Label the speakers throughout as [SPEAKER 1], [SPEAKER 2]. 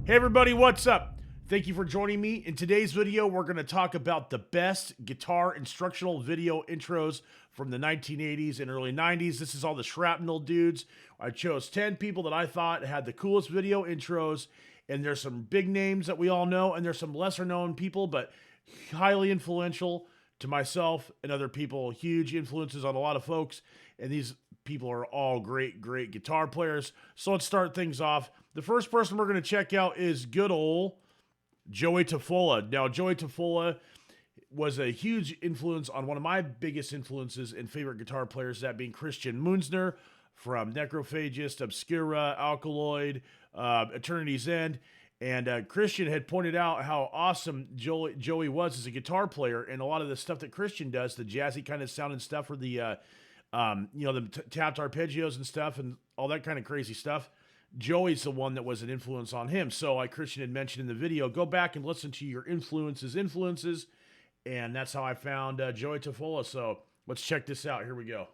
[SPEAKER 1] Hey everybody, what's up? Thank you for joining me. In today's video, we're going to talk about the best guitar instructional video intros from the 1980s and early 90s. This is all the Shrapnel dudes. I chose 10 people that I thought had the coolest video intros, and there's some big names that we all know, and there's some lesser known people, but highly influential to myself and other people, huge influences on a lot of folks, and these people are all great guitar players. So let's start things off. The first person we're going to check out is good old Joey Tafola. Now, Joey Tafola was a huge influence on one of my biggest influences and favorite guitar players, that being Christian Munzner from Necrophagist, Obscura, Alkaloid, Eternity's End. And Christian had pointed out how awesome Joey was as a guitar player, and a lot of the stuff that Christian does, the jazzy kind of sounding stuff, for the the tapped arpeggios and stuff, and all that kind of crazy stuff. Joey's the one that was an influence on him. So, like Christian had mentioned in the video, go back and listen to your influences, and that's how I found Joey Tafola. So let's check this out. Here we go.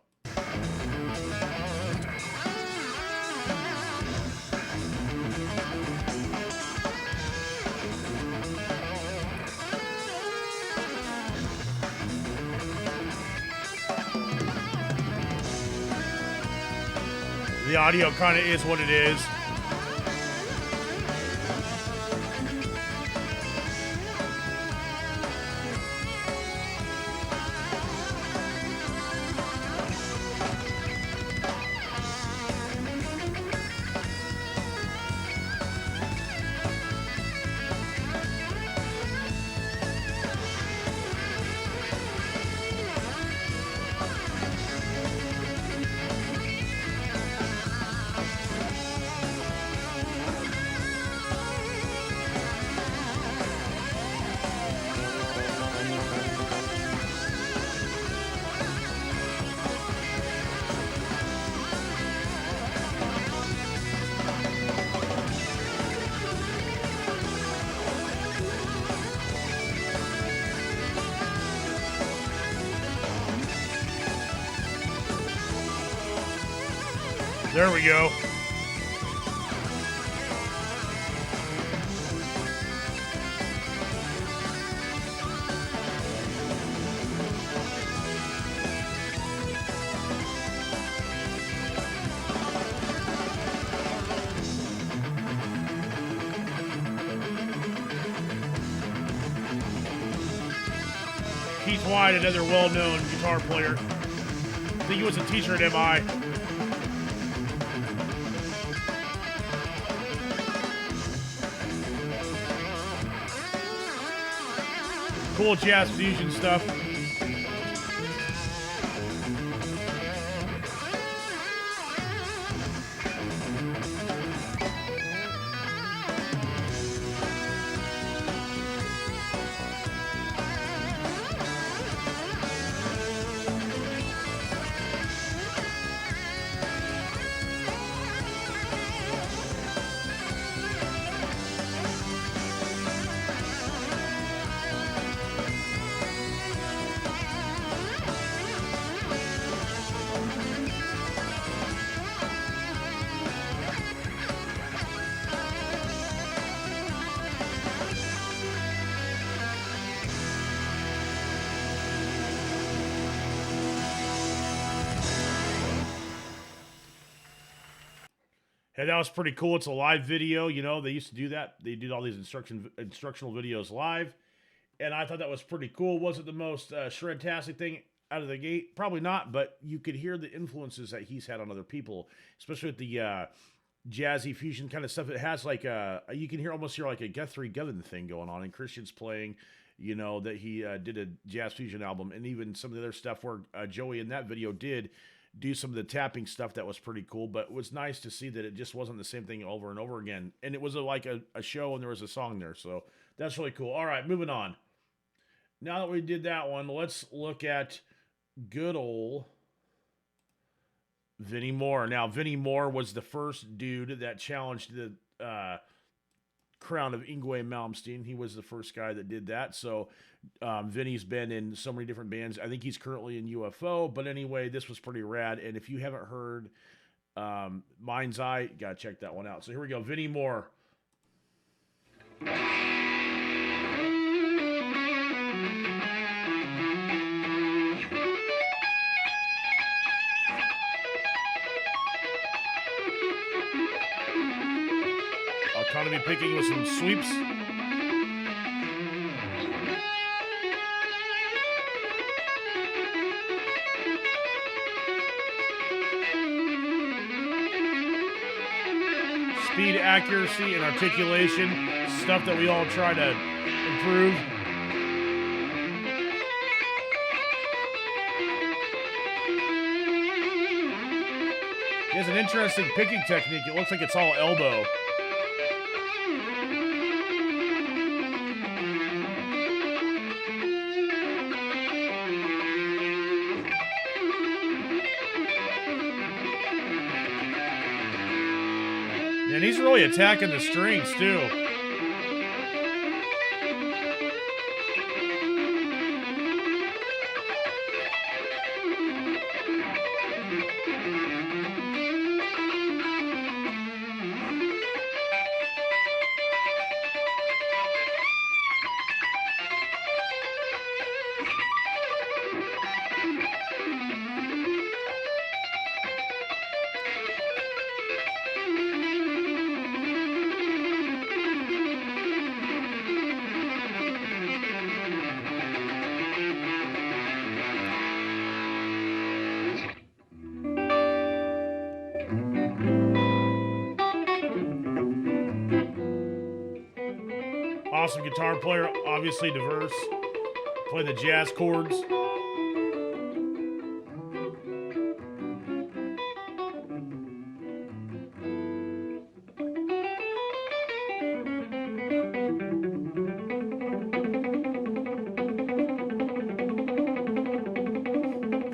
[SPEAKER 1] The audio kind of is what it is. There we go. Keith White, another well-known guitar player. I think he was a teacher at MI. Cool jazz fusion stuff. Hey, that was pretty cool. It's a live video. You know, they used to do that. They did all these instructional videos live. And I thought that was pretty cool. Was it the most shred-tastic thing out of the gate? Probably not, but you could hear the influences that he's had on other people, especially with the jazzy fusion kind of stuff. It has like you can almost hear like a Guthrie Govan thing going on, and Christian's playing, you know, that he did a jazz fusion album, and even some of the other stuff where Joey in that video did do some of the tapping stuff that was pretty cool. But it was nice to see that it just wasn't the same thing over and over again, and it was like a show and there was a song there, so that's really cool. All right, moving on. Now that we did that one, let's look at good old Vinnie Moore. Now, Vinnie Moore was the first dude that challenged the crown of Yngwie Malmsteen. He was the first guy that did that. So Vinny's been in so many different bands. I think he's currently in UFO. But anyway, this was pretty rad. And if you haven't heard Mind's Eye, you got to check that one out. So here we go. Vinnie Moore. Autonomy picking with some sweeps. Speed, accuracy, and articulation, stuff that we all try to improve. He has an interesting picking technique. It looks like it's all elbow. And he's really attacking the strings, too. Awesome guitar player, obviously diverse. Play the jazz chords.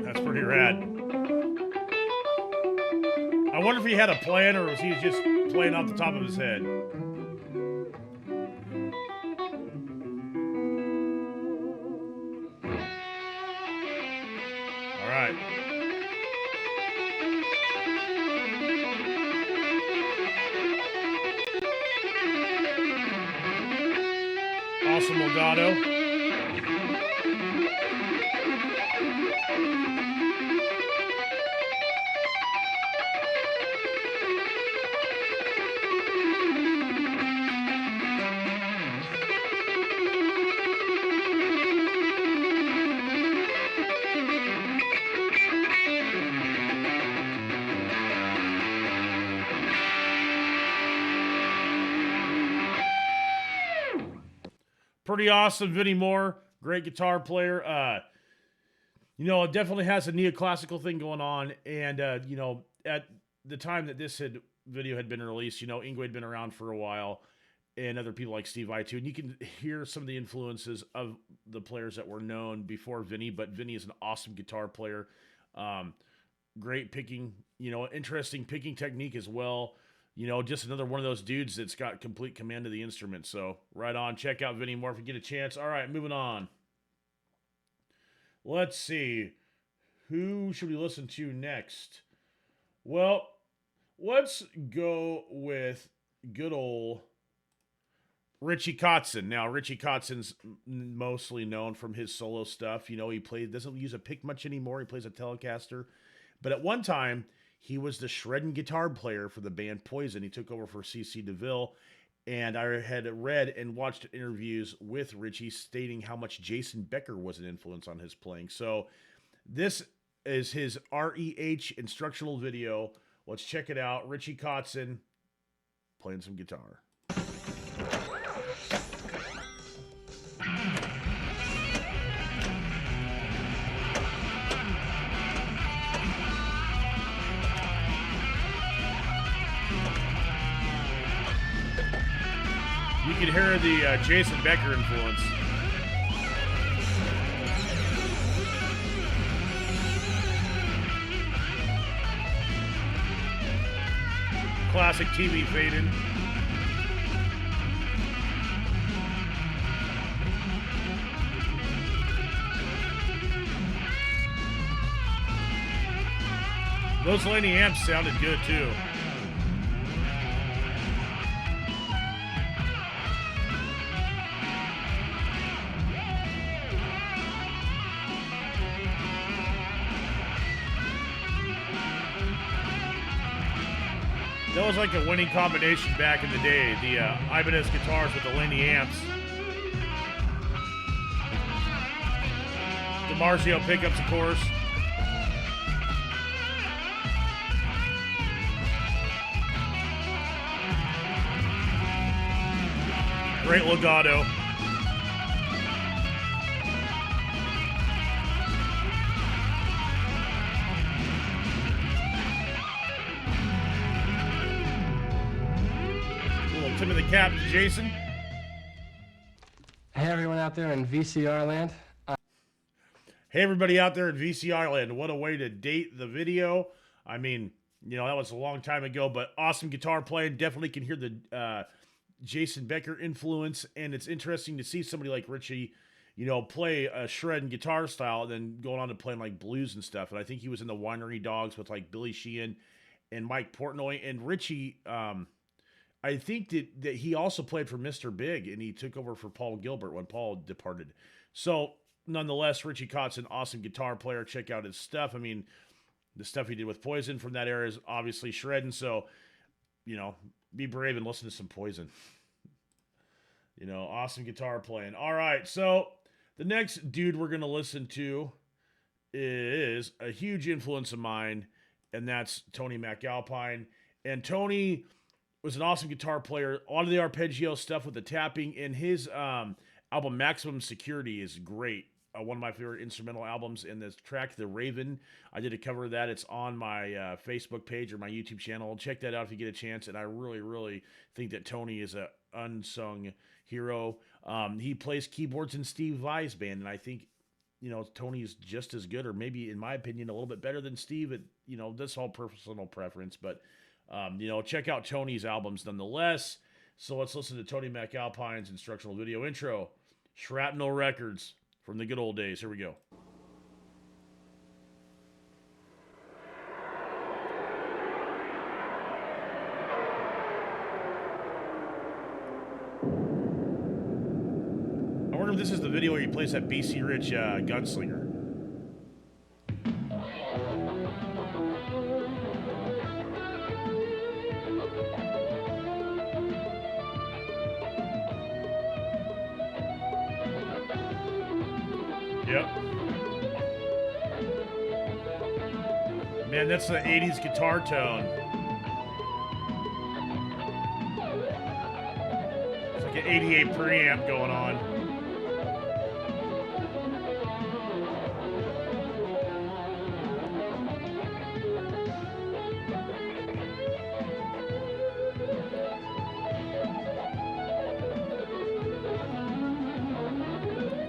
[SPEAKER 1] That's pretty rad. I wonder if he had a plan or was he just playing off the top of his head. Right. Awesome legato. Pretty awesome, Vinnie Moore. Great guitar player. You know, it definitely has a neoclassical thing going on. And, you know, at the time that this video had been released, you know, Yngwie had been around for a while and other people like Steve Vai too. And you can hear some of the influences of the players that were known before Vinnie, but Vinnie is an awesome guitar player. Great picking, you know, interesting picking technique as well. You know, just another one of those dudes that's got complete command of the instrument. So, right on. Check out Vinnie Moore if you get a chance. All right, moving on. Let's see. Who should we listen to next? Well, let's go with good old Richie Kotzen. Now, Richie Kotzen's mostly known from his solo stuff. You know, he doesn't use a pick much anymore. He plays a Telecaster. But at one time, he was the shredding guitar player for the band Poison. He took over for C.C. DeVille. And I had read and watched interviews with Richie stating how much Jason Becker was an influence on his playing. So this is his REH instructional video. Let's check it out. Richie Kotzen playing some guitar. You can hear the Jason Becker influence. Classic TV fade-in. Those Laney amps sounded good too. That was like a winning combination back in the day. The Ibanez guitars with the Laney amps. The Marzio pickups, of course. Great legato. Little tip of the cap to Jason.
[SPEAKER 2] Hey everyone out there in VCR land.
[SPEAKER 1] Hey everybody out there in VCR land. What a way to date the video. I mean, you know, that was a long time ago, but awesome guitar playing. Definitely can hear the Jason Becker influence, and it's interesting to see somebody like Richie, you know, play a shred and guitar style and then going on to playing like blues and stuff. And I think he was in the Winery Dogs with like Billy Sheehan and Mike Portnoy. And Richie, I think that he also played for Mr. Big, and he took over for Paul Gilbert when Paul departed. So nonetheless, Richie Cott's an awesome guitar player. Check out his stuff. I mean, the stuff he did with Poison from that era is obviously shredding. So, you know, be brave and listen to some Poison. You know, awesome guitar playing. All right, so the next dude we're going to listen to is a huge influence of mine, and that's Tony MacAlpine. And Tony was an awesome guitar player. A lot of the arpeggio stuff with the tapping, and his album Maximum Security is great. One of my favorite instrumental albums. And this track, The Raven, I did a cover of that. It's on my Facebook page or my YouTube channel. Check that out if you get a chance. And I really, really think that Tony is an unsung hero. He plays keyboards in Steve Vai's band, and I think, you know, Tony's just as good, or maybe, in my opinion, a little bit better than Steve. You know, that's all personal preference, but, you know, check out Tony's albums nonetheless. So let's listen to Tony MacAlpine's instructional video intro, Shrapnel Records. From the good old days. Here we go. I wonder if this is the video where he plays that BC Rich gunslinger. Yep. Man, that's the 80s guitar tone. It's like an 88 preamp going on.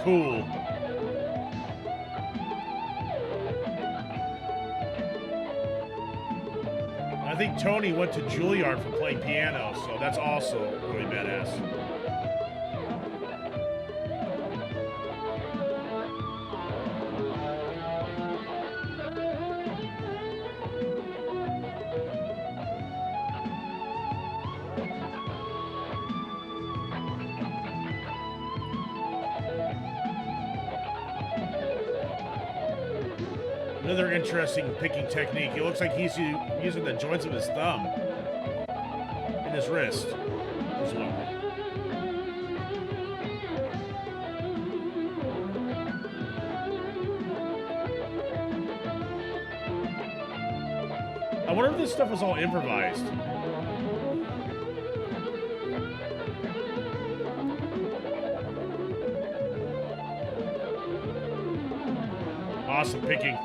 [SPEAKER 1] Cool. I think Tony went to Juilliard for playing piano, so that's also really badass. Another interesting picking technique. It looks like he's using the joints of his thumb and his wrist as well. I wonder if this stuff was all improvised. Awesome picking.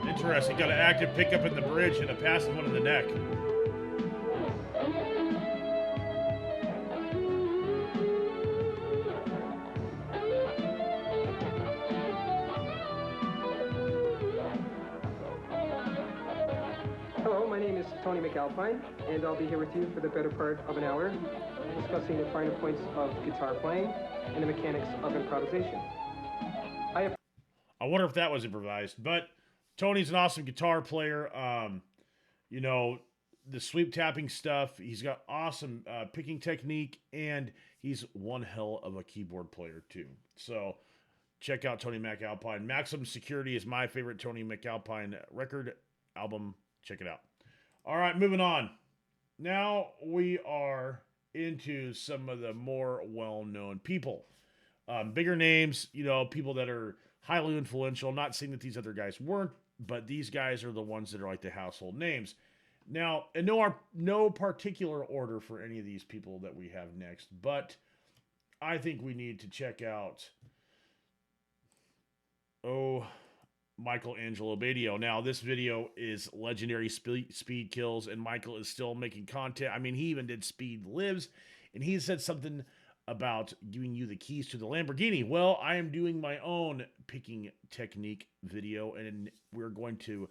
[SPEAKER 1] Interesting. Got an active pickup in the bridge and a passive one in the neck.
[SPEAKER 3] name is Tony McAlpine, and I'll be here with you for the better part of an hour, discussing the finer points of guitar playing and the mechanics of improvisation.
[SPEAKER 1] I wonder if that was improvised, but Tony's an awesome guitar player. You know, the sweep tapping stuff, he's got awesome picking technique, and he's one hell of a keyboard player too. So check out Tony McAlpine. Maximum Security is my favorite Tony McAlpine record album. Check it out. All right, moving on. Now we are into some of the more well-known people. Bigger names, you know, people that are highly influential. I'm not saying that these other guys weren't, but these guys are the ones that are like the household names. Now, in no particular order for any of these people that we have next, but I think we need to check out, Michelangelo Badio. Now, this video is legendary speed kills, and Michael is still making content. I mean, he even did Speed Lives, and he said something about giving you the keys to the Lamborghini. Well, I am doing my own picking technique video, and we're going to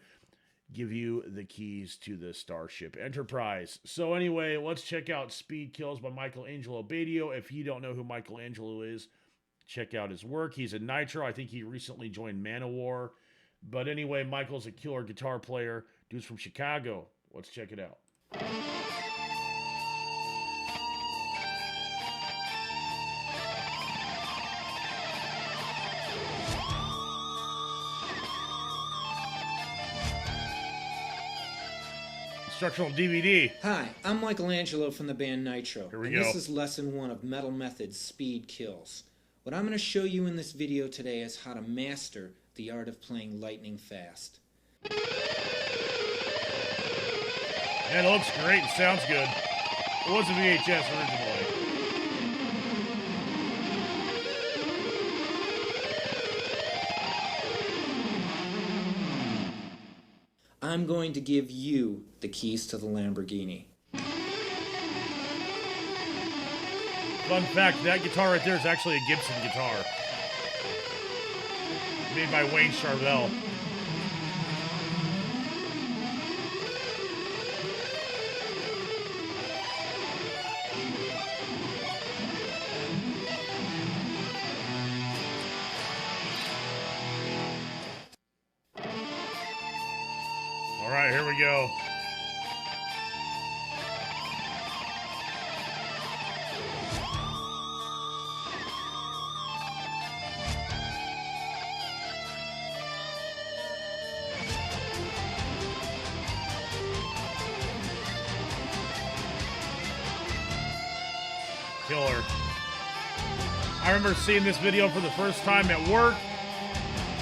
[SPEAKER 1] give you the keys to the Starship Enterprise. So anyway, let's check out Speed Kills by Michelangelo Badio. If you don't know who Michelangelo is, check out his work. He's a Nitro. I think he recently joined Manowar. But anyway, Michael's a killer guitar player. Dude's from Chicago. Let's check it out. Instructional DVD.
[SPEAKER 4] Hi, I'm Michelangelo from the band Nitro.
[SPEAKER 1] Here we
[SPEAKER 4] and
[SPEAKER 1] go.
[SPEAKER 4] This is lesson 1 of Metal Method's Speed Kills. What I'm going to show you in this video today is how to master the art of playing lightning fast.
[SPEAKER 1] And it looks great and sounds good. It was a VHS originally.
[SPEAKER 4] I'm going to give you the keys to the Lamborghini.
[SPEAKER 1] Fun fact, that guitar right there is actually a Gibson guitar. Made by Wayne Charvel. All right, here we go. Killer. I remember seeing this video for the first time at work,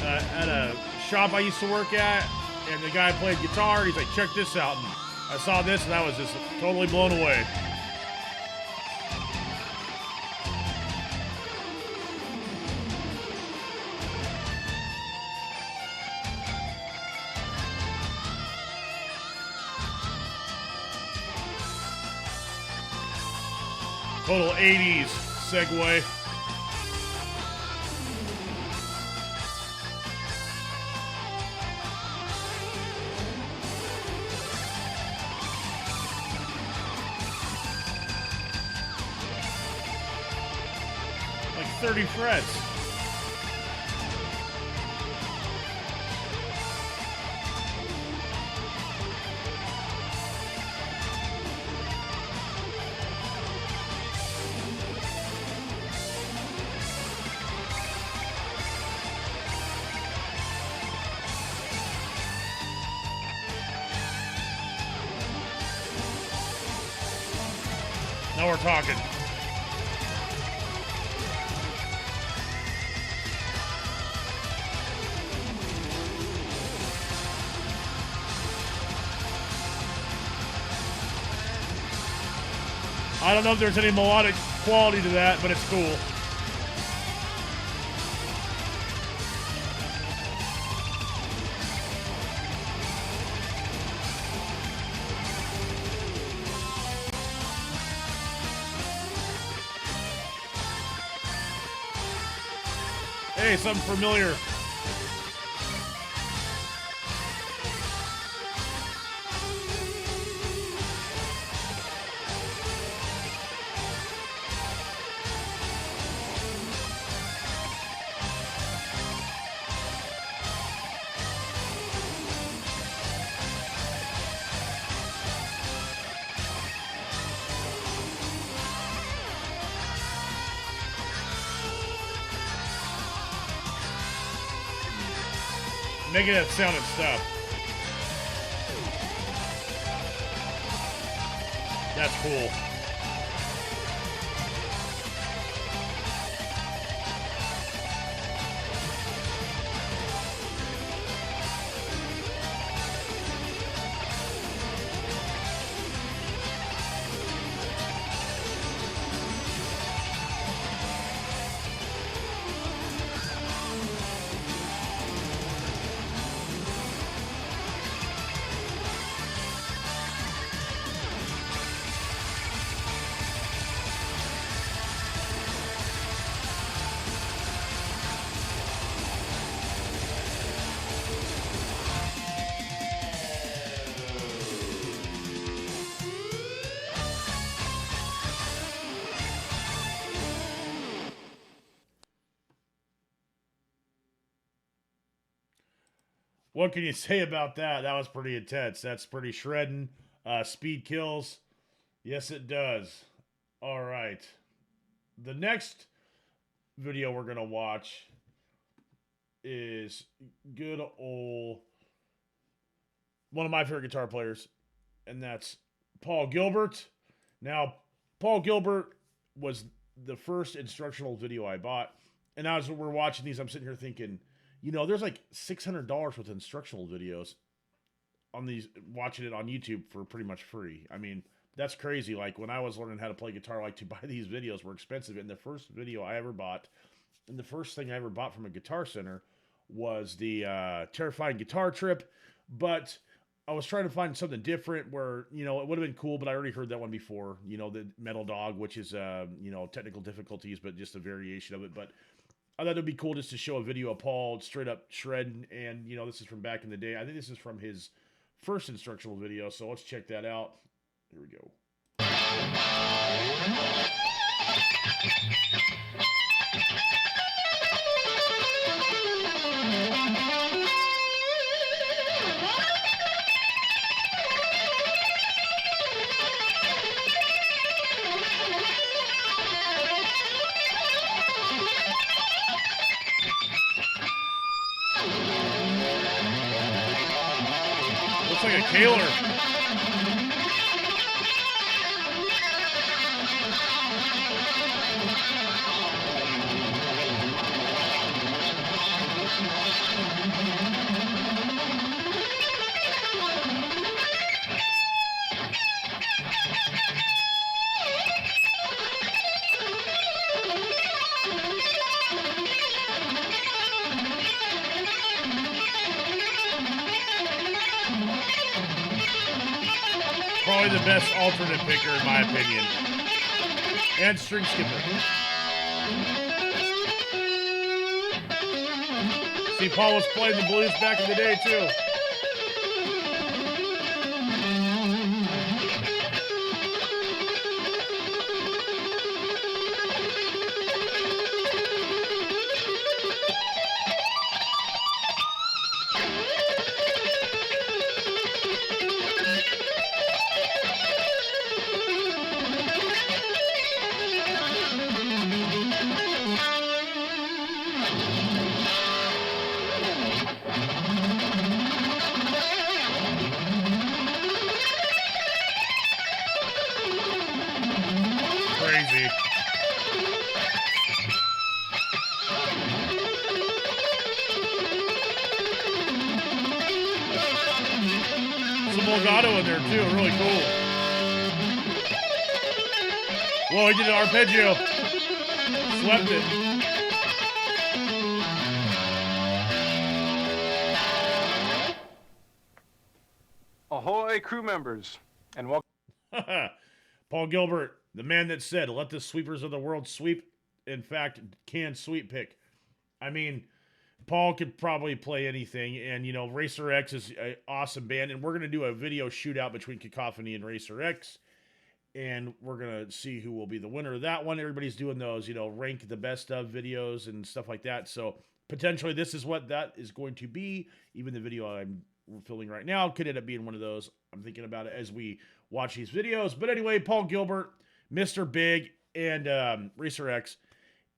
[SPEAKER 1] at a shop I used to work at, and the guy played guitar, and he's like, check this out. And I saw this, and I was just totally blown away. Total 80s segue. Like 30 frets. Now we're talking. I don't know if there's any melodic quality to that, but it's cool. Hey, something familiar. Making that sound and stuff. That's cool. What can you say about that? That was pretty intense. That's pretty shredding. Speed kills. Yes, it does. All right. The next video we're going to watch is good old one of my favorite guitar players, and that's Paul Gilbert. Now, Paul Gilbert was the first instructional video I bought, and as we're watching these, I'm sitting here thinking, you know, there's like $600 with instructional videos on these, watching it on YouTube for pretty much free. I mean, that's crazy. Like when I was learning how to play guitar, like to buy these videos were expensive. And the first video I ever bought, and the first thing I ever bought from a Guitar Center was the Terrifying Guitar Trip. But I was trying to find something different where, you know, it would have been cool, but I already heard that one before, you know, the Metal Dog, which is, you know, technical difficulties, but just a variation of it. But I thought it'd be cool just to show a video of Paul straight up shredding, and you know, this is from back in the day. I think this is from his first instructional video, so let's check that out. Here we go. Looks like a Kaler. Probably the best alternate picker in my opinion. And string skipper. See, Paul was playing the blues back in the day too. Crazy. Some legato in there too, really cool. Whoa, he did an arpeggio. Swept it.
[SPEAKER 5] Ahoy, crew members, and welcome.
[SPEAKER 1] Paul Gilbert, the man that said, let the sweepers of the world sweep. In fact, can sweep pick. I mean, Paul could probably play anything. And, you know, Racer X is an awesome band. And we're going to do a video shootout between Cacophony and Racer X. And we're going to see who will be the winner of that one. Everybody's doing those, you know, rank the best of videos and stuff like that. So potentially this is what that is going to be. Even the video I'm filming right now could end up being one of those. I'm thinking about it as we watch these videos. But anyway, Paul Gilbert, Mr. Big, and Racer X.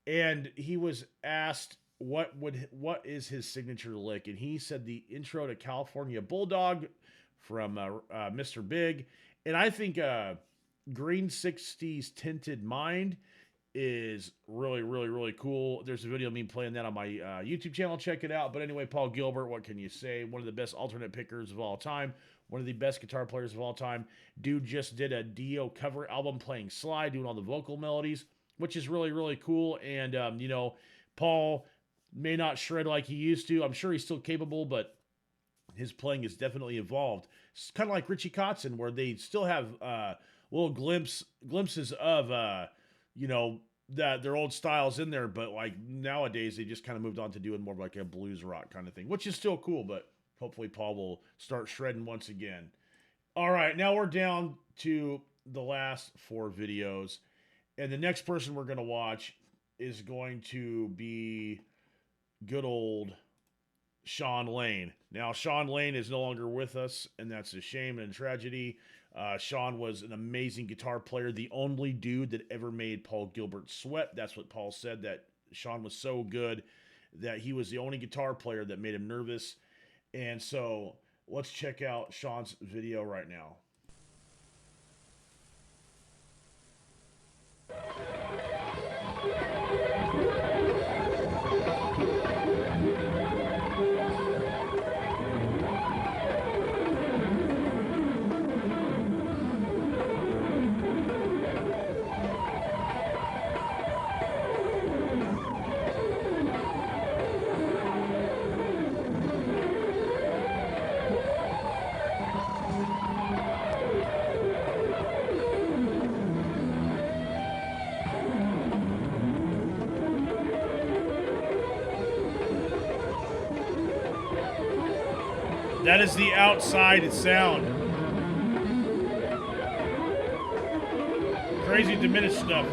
[SPEAKER 1] And he was asked what is his signature lick, and he said the intro to California Bulldog from Mr. Big, and I think Green 60's Tinted Mind is really, really, really cool. There's a video of me playing that on my YouTube channel. Check it out. But anyway, Paul Gilbert, what can you say? One of the best alternate pickers of all time. One of the best guitar players of all time. Dude just did a Dio cover album playing slide, doing all the vocal melodies, which is really, really cool. And, you know, Paul may not shred like he used to. I'm sure he's still capable, but his playing has definitely evolved. It's kind of like Richie Kotzen, where they still have little glimpses of you know, that their old styles in there, but like nowadays they just kind of moved on to doing more of like a blues rock kind of thing, which is still cool, but hopefully Paul will start shredding once again. All right, now we're down to the last 4 videos, and the next person we're going to watch is going to be good old Sean Lane. Now, Sean Lane is no longer with us, and that's a shame and a tragedy. Sean was an amazing guitar player, the only dude that ever made Paul Gilbert sweat. That's what Paul said, that Sean was so good that he was the only guitar player that made him nervous. And so let's check out Sean's video right now. That is the outside sound. Crazy diminished stuff.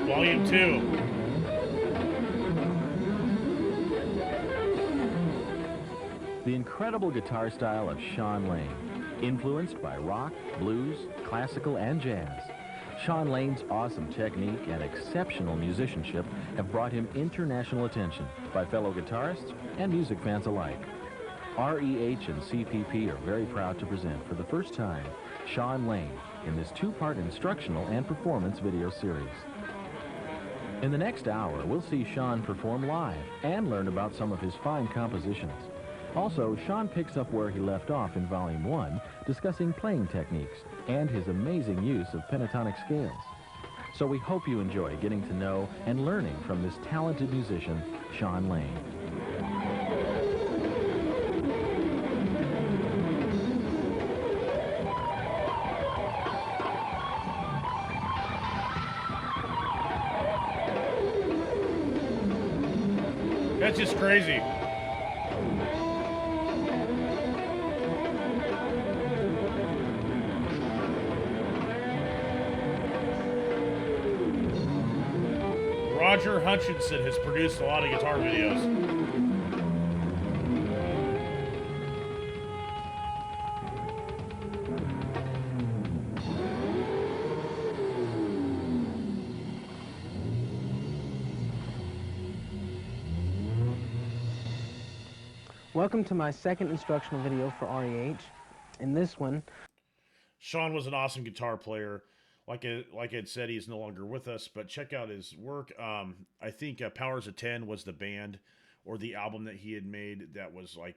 [SPEAKER 1] Volume 2.
[SPEAKER 6] The incredible guitar style of Sean Lane, influenced by rock, blues, classical, and jazz. Sean Lane's awesome technique and exceptional musicianship have brought him international attention by fellow guitarists and music fans alike. REH and CPP are very proud to present for the first time Sean Lane in this 2-part instructional and performance video series. In the next hour, we'll see Sean perform live and learn about some of his fine compositions. Also, Sean picks up where he left off in Volume 1, discussing playing techniques and his amazing use of pentatonic scales. So we hope you enjoy getting to know and learning from this talented musician, Sean Lane.
[SPEAKER 1] That's just crazy. Roger Hutchinson has produced a lot of guitar videos.
[SPEAKER 7] Welcome to my second instructional video for REH. In this one,
[SPEAKER 1] Sean was an awesome guitar player. Like I'd said, he's no longer with us, but check out his work. I think Powers of 10 was the band or the album that he had made that was like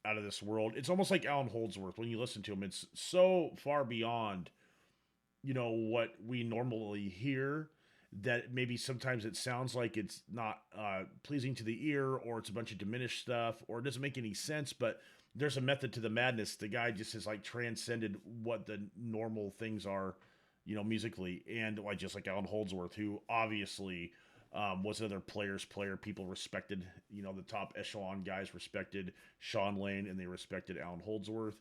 [SPEAKER 1] out of this world. It's almost like Alan Holdsworth. When you listen to him, it's so far beyond, you know, what we normally hear that maybe sometimes it sounds like it's not pleasing to the ear, or it's a bunch of diminished stuff, or it doesn't make any sense, but there's a method to the madness. The guy just has like transcended what the normal things are, you know, musically. And like just like Alan Holdsworth, who obviously was another player's player. People respected, you know, the top echelon guys respected Sean Lane, and they respected Alan Holdsworth.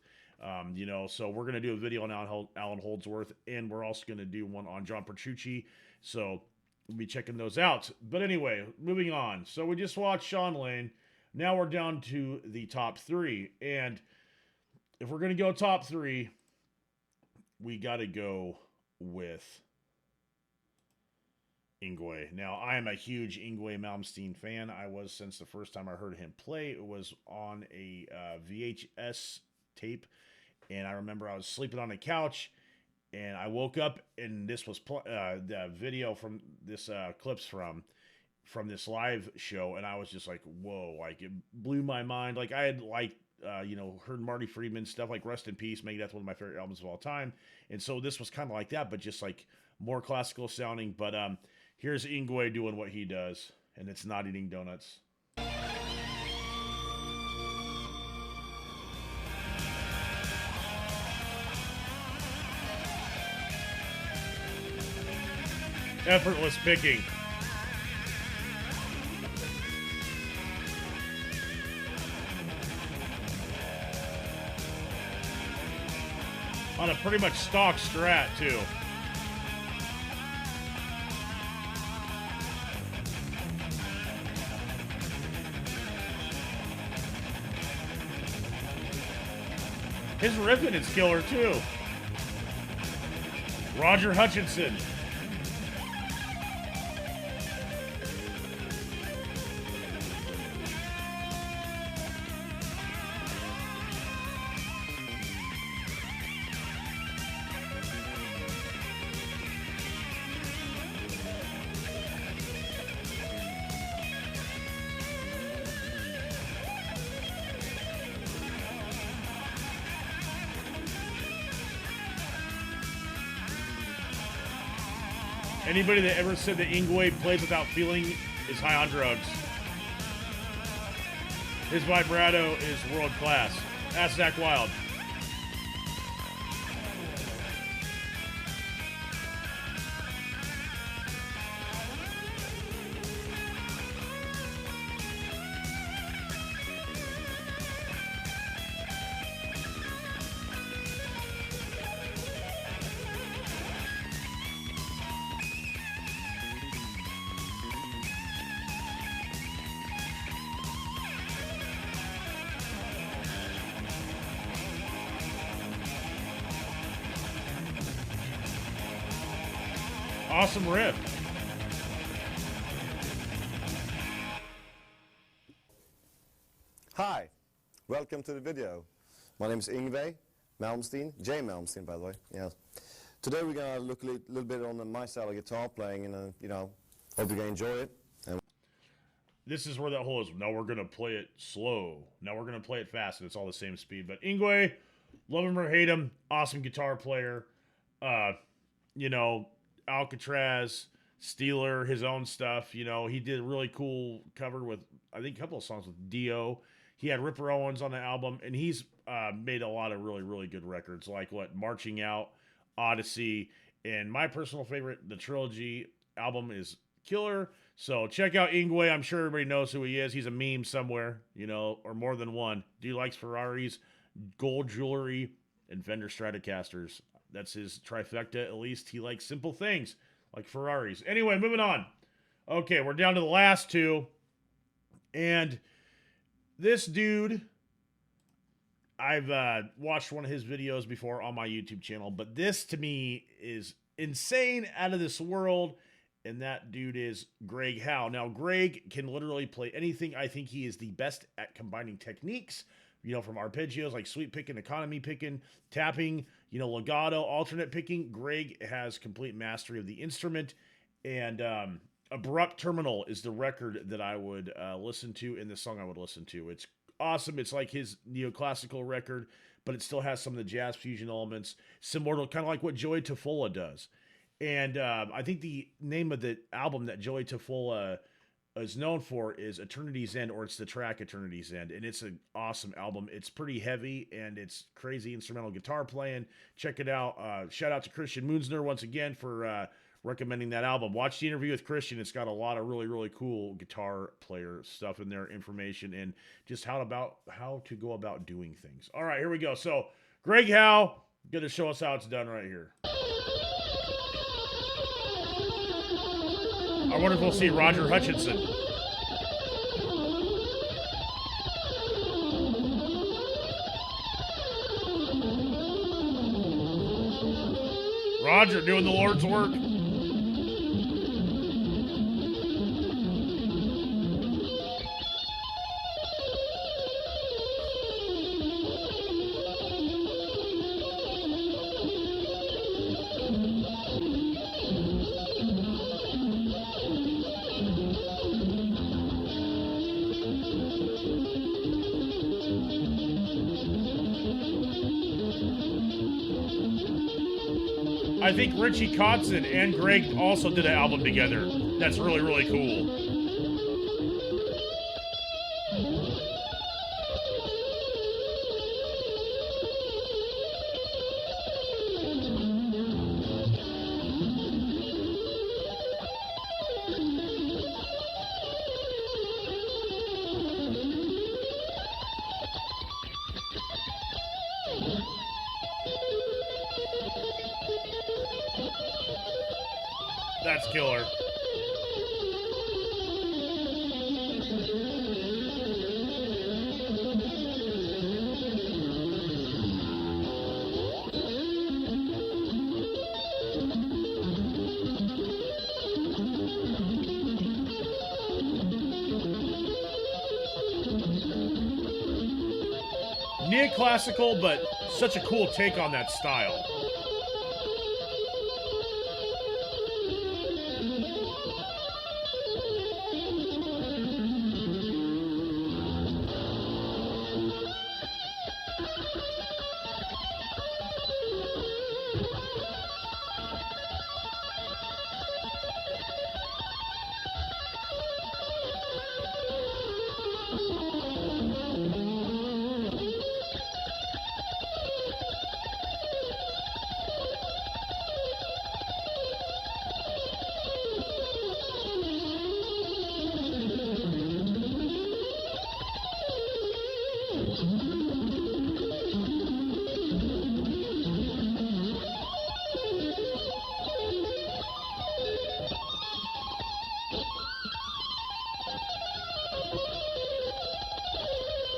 [SPEAKER 1] You know, so we're going to do a video on Alan Holdsworth, and we're also going to do one on John Petrucci. So we'll be checking those out. But anyway, moving on. So we just watched Sean Lane. Now we're down to the top three. And if we're going to go top three, we got to go with Yngwie. Now, I am a huge Yngwie Malmsteen fan. I was since the first time I heard him play. It was on a VHS tape. And I remember I was sleeping on a couch. And I woke up, and this was the video from this clips from this live show, and I was just like, whoa, like it blew my mind. Like I had heard Marty Friedman stuff like Rest in Peace. Maybe that's one of my favorite albums of all time. And so this was kind of like that, but just like more classical sounding. But here's Yngwie doing what he does, and it's not eating donuts. Effortless picking. On a pretty much stock Strat, too. His riffing is killer, too. Roger Hutchinson. Anybody that ever said that Yngwie plays without feeling is high on drugs. His vibrato is world class. Ask Zach Wilde. Awesome riff.
[SPEAKER 8] Hi, welcome to the video. My name is Yngwie Malmsteen, J Malmsteen, by the way. Yeah. Today we're gonna look a little bit on my style of guitar playing, and hope you're gonna enjoy it. And
[SPEAKER 1] this is where that whole is. Now we're gonna play it slow. Now we're gonna play it fast, and it's all the same speed. But Yngwie, love him or hate him, awesome guitar player. Alcatraz, Steeler, his own stuff. He did a really cool cover with, I think, a couple of songs with Dio. He had Ripper Owens on the album, and he's made a lot of really, really good records, like Marching Out, Odyssey, and my personal favorite, the Trilogy album is killer. So check out Yngwie. I'm sure everybody knows who he is. He's a meme somewhere, or more than one. Dude likes Ferraris, gold jewelry, and Fender Stratocasters. That's his trifecta. At least he likes simple things like Ferraris. Anyway, moving on. Okay, we're down to the last two. And this dude, I've watched one of his videos before on my YouTube channel, but this to me is insane, out of this world, and that dude is Greg Howe. Now, Greg can literally play anything. I think he is the best at combining techniques, from arpeggios like sweep picking, economy picking, tapping, legato, alternate picking. Greg has complete mastery of the instrument, and Abrupt Terminal is the record that I would listen to, and the song I would listen to. It's awesome. It's like his neoclassical record, but it still has some of the jazz fusion elements, similar to kind of like what Joey Tafola does. And I think the name of the album that Joey Tafola is known for is Eternity's End, or it's the track Eternity's End, and it's an awesome album. It's pretty heavy, and it's crazy instrumental guitar playing. Check it out. Shout out to Christian Moonsner once again for recommending that album. Watch the interview with Christian. It's got a lot of really, really cool guitar player stuff in there, information, and just how to go about doing things. All right, here we go. So Greg Howe going to show us how it's done right here. I wonder if we'll see Roger Hutchinson. Roger doing the Lord's work. I think Richie Kotzen and Greg also did an album together. That's really, really cool. That's killer. Neoclassical, but such a cool take on that style.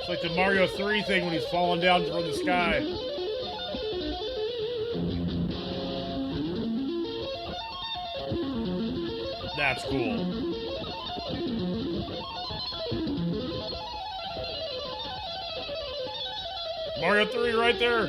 [SPEAKER 1] It's like the Mario 3 thing when he's falling down from the sky. That's cool. Mario 3 right there.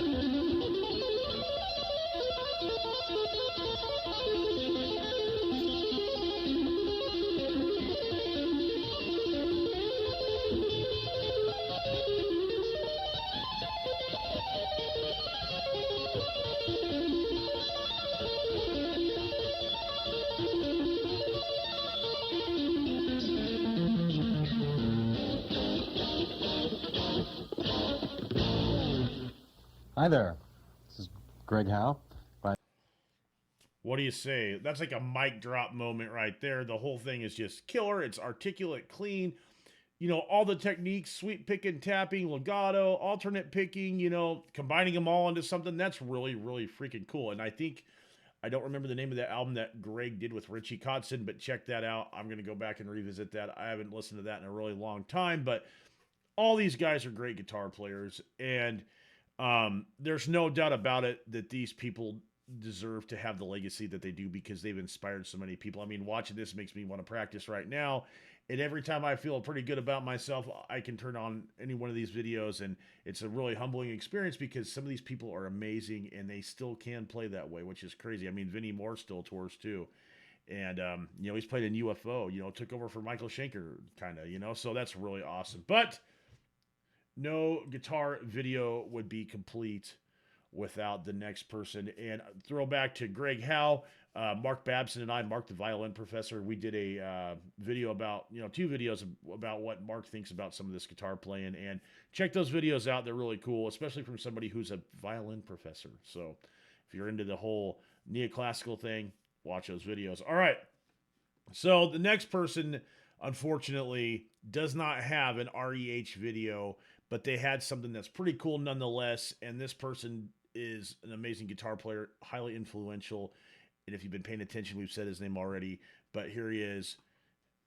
[SPEAKER 9] Hi there, this is Greg Howe.
[SPEAKER 1] What do you say? That's like a mic drop moment right there. The whole thing is just killer. It's articulate, clean. You know, all the techniques, sweep picking, tapping, legato, alternate picking, you know, combining them all into something. That's really, really freaking cool. And I think, I don't remember the name of that album that Greg did with Richie Kotzen, but check that out. I'm going to go back and revisit that. I haven't listened to that in a really long time, but all these guys are great guitar players. And there's no doubt about it that these people deserve to have the legacy that they do because they've inspired so many people. I mean, watching this makes me want to practice right now. And every time I feel pretty good about myself, I can turn on any one of these videos, and it's a really humbling experience because some of these people are amazing and they still can play that way, which is crazy. I mean, Vinnie Moore still tours too. And, you know, he's played in UFO, you know, took over for Michael Schenker kind of, you know, so that's really awesome. But no guitar video would be complete without the next person. And throwback to Greg Howe, Mark Babson and I, Mark the violin professor, we did a video about, you know, 2 videos about what Mark thinks about some of this guitar playing. And check those videos out. They're really cool, especially from somebody who's a violin professor. So if you're into the whole neoclassical thing, watch those videos. All right. So the next person, unfortunately, does not have an REH video, but they had something that's pretty cool nonetheless. And this person is an amazing guitar player, highly influential. And if you've been paying attention, we've said his name already, but here he is,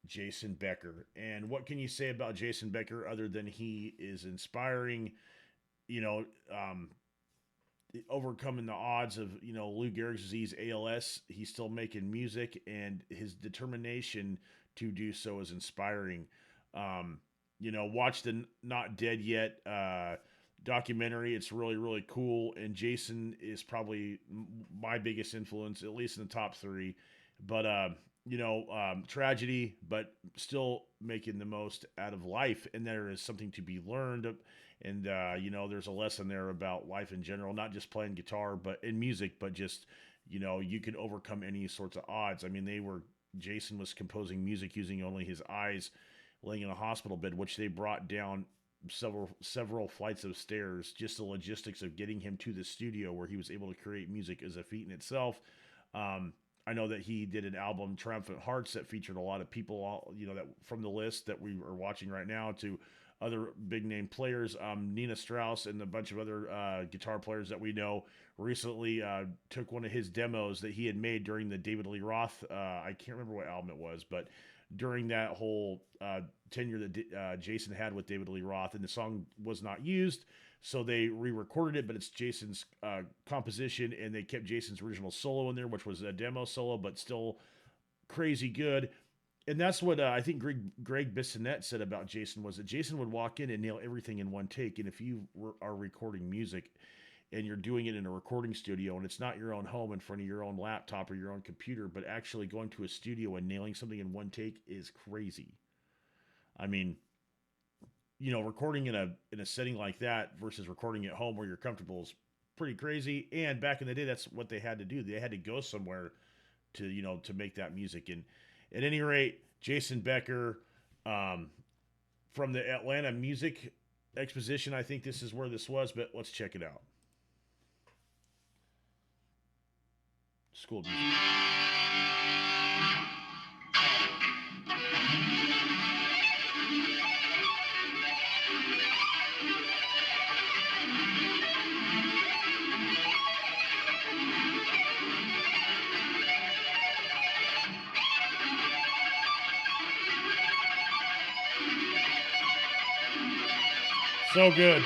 [SPEAKER 1] Jason Becker. And what can you say about Jason Becker other than he is inspiring? You know, overcoming the odds of Lou Gehrig's disease, ALS. He's still making music, and his determination to do so is inspiring. Watch the Not Dead Yet documentary. It's really, really cool. And Jason is probably my biggest influence, at least in the top three. But tragedy, but still making the most out of life. And there is something to be learned. And there's a lesson there about life in general, not just playing guitar, but in music, but just you can overcome any sorts of odds. I mean, Jason was composing music using only his eyes, laying in a hospital bed, which they brought down several flights of stairs. Just the logistics of getting him to the studio where he was able to create music is a feat in itself. I know that he did an album, Triumphant Hearts, that featured a lot of people, that from the list that we are watching right now to other big name players. Nina Strauss and a bunch of other guitar players that we know recently took one of his demos that he had made during the David Lee Roth. I can't remember what album it was, but during that whole tenure that Jason had with David Lee Roth, and the song was not used, so they re-recorded it, but it's Jason's composition, and they kept Jason's original solo in there, which was a demo solo, but still crazy good. And that's what I think Greg Bissonette said about Jason, was that Jason would walk in and nail everything in one take. And if you are recording music and you're doing it in a recording studio, and it's not your own home in front of your own laptop or your own computer, but actually going to a studio and nailing something in one take is crazy. I mean, recording in a setting like that versus recording at home where you're comfortable is pretty crazy. And back in the day, that's what they had to do. They had to go somewhere to make that music. And at any rate, Jason Becker, from the Atlanta Music Exposition, I think this is where this was, but let's check it out. School music. So good.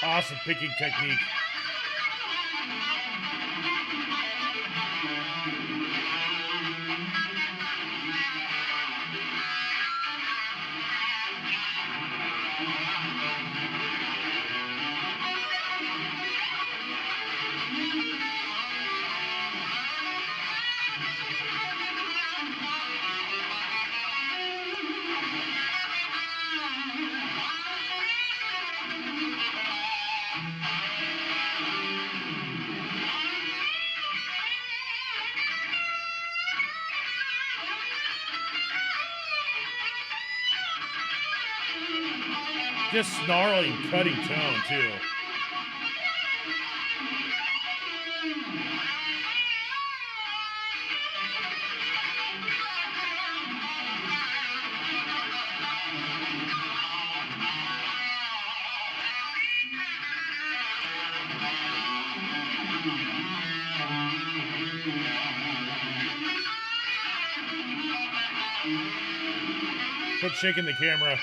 [SPEAKER 1] Awesome picking technique. Just snarling, cutting tone, too. Quit shaking the camera.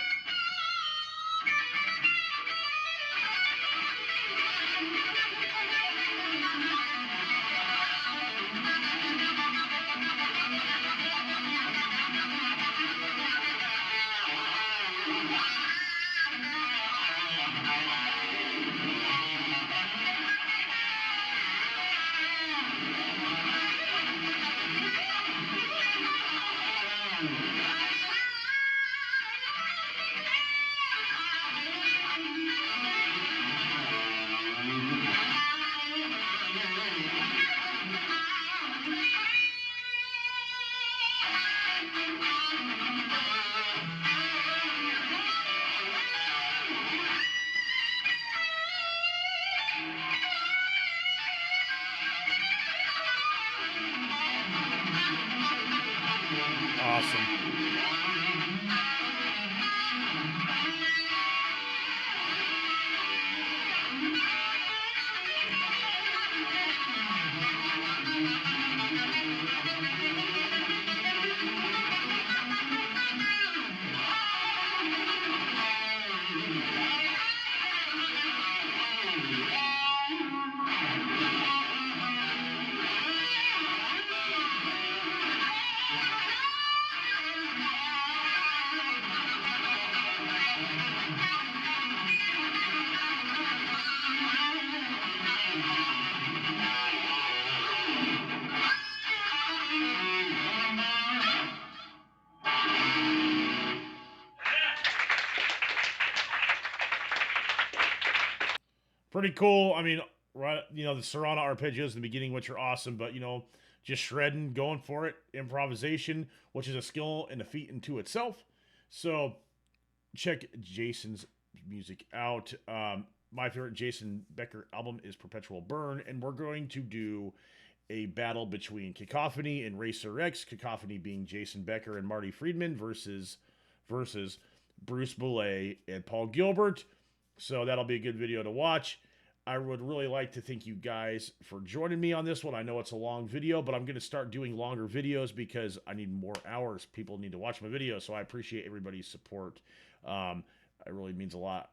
[SPEAKER 1] awesome. Pretty cool. I mean, right, the Serrano arpeggios in the beginning, which are awesome, but just shredding, going for it, improvisation, which is a skill and a feat into itself. So check Jason's music out. My favorite Jason Becker album is Perpetual Burn, and we're going to do a battle between Cacophony and Racer X. Cacophony being Jason Becker and Marty Friedman versus Bruce Boulay and Paul Gilbert. So that'll be a good video to watch. I would really like to thank you guys for joining me on this one. I know it's a long video, but I'm going to start doing longer videos because I need more hours. People need to watch my videos, so I appreciate everybody's support. It really means a lot.